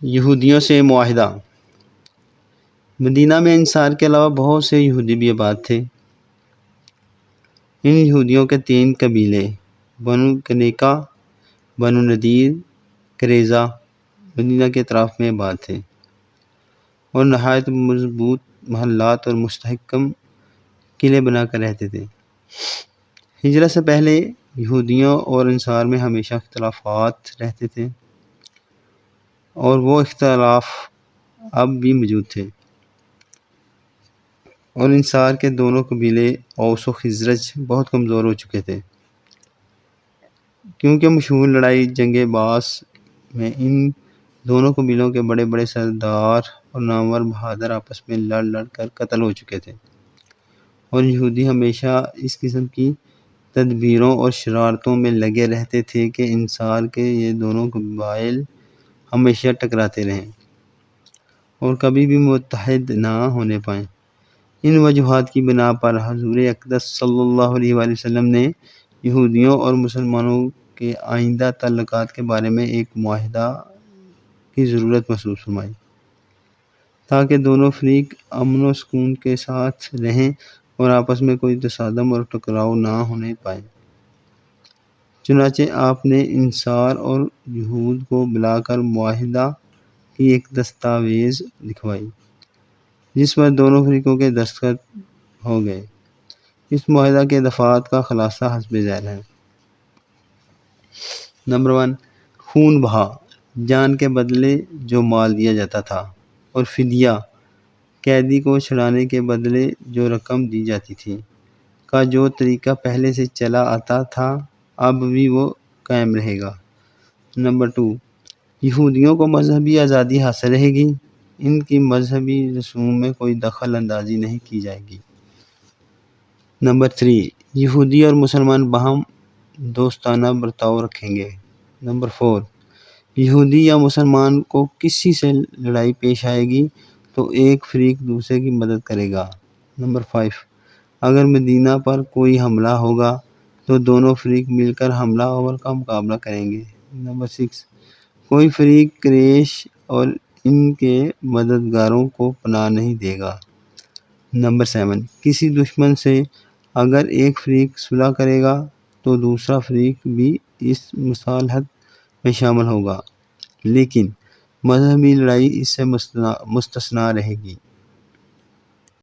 یہودیوں سے معاہدہ۔ مدینہ میں انصار کے علاوہ بہت سے یہودی بھی آباد تھے۔ ان یہودیوں کے 3 قبیلے بنو کنیکا، بنو نذیر، قریظہ مدینہ کے اطراف میں آباد تھے اور نہایت مضبوط محلات اور مستحکم قلعے بنا کر رہتے تھے۔ ہجرت سے پہلے یہودیوں اور انصار میں ہمیشہ اختلافات رہتے تھے اور وہ اختلاف اب بھی موجود تھے، اور انصار کے دونوں قبیلے اوس و خزرج بہت کمزور ہو چکے تھے، کیونکہ مشہور لڑائی جنگ باس میں ان دونوں قبیلوں کے بڑے بڑے سردار اور نامور بہادر آپس میں لڑ لڑ کر قتل ہو چکے تھے، اور یہودی ہمیشہ اس قسم کی تدبیروں اور شرارتوں میں لگے رہتے تھے کہ انصار کے یہ دونوں قبائل ہمیشہ ٹکراتے رہیں اور کبھی بھی متحد نہ ہونے پائیں۔ ان وجوہات کی بنا پر حضور اقدس صلی اللہ علیہ وآلہ وسلم نے یہودیوں اور مسلمانوں کے آئندہ تعلقات کے بارے میں ایک معاہدہ کی ضرورت محسوس فرمائی، تاکہ دونوں فریق امن و سکون کے ساتھ رہیں اور آپس میں کوئی تصادم اور ٹکراؤ نہ ہونے پائے۔ چنانچہ آپ نے انصار اور یہود کو بلا کر معاہدہ کی ایک دستاویز لکھوائی، جس پر دونوں فریقوں کے دستخط ہو گئے۔ اس معاہدہ کے دفعات کا خلاصہ حسب ذیل ہے۔ نمبر 1، خون بہا، جان کے بدلے جو مال دیا جاتا تھا، اور فدیہ، قیدی کو چھڑانے کے بدلے جو رقم دی جاتی تھی، کا جو طریقہ پہلے سے چلا آتا تھا اب بھی وہ قائم رہے گا۔ نمبر 2، یہودیوں کو مذہبی آزادی حاصل رہے گی، ان کی مذہبی رسوم میں کوئی دخل اندازی نہیں کی جائے گی۔ نمبر 3، یہودی اور مسلمان باہم دوستانہ برتاؤ رکھیں گے۔ نمبر 4، یہودی یا مسلمان کو کسی سے لڑائی پیش آئے گی تو ایک فریق دوسرے کی مدد کرے گا۔ نمبر 5، اگر مدینہ پر کوئی حملہ ہوگا تو دونوں فریق مل کر حملہ آور کا مقابلہ کریں گے۔ نمبر 6، کوئی فریق قریش اور ان کے مددگاروں کو پناہ نہیں دے گا۔ نمبر 7، کسی دشمن سے اگر ایک فریق صلح کرے گا تو دوسرا فریق بھی اس مصالحت میں شامل ہوگا، لیکن مذہبی لڑائی اس سے مستثنیٰ رہے گی۔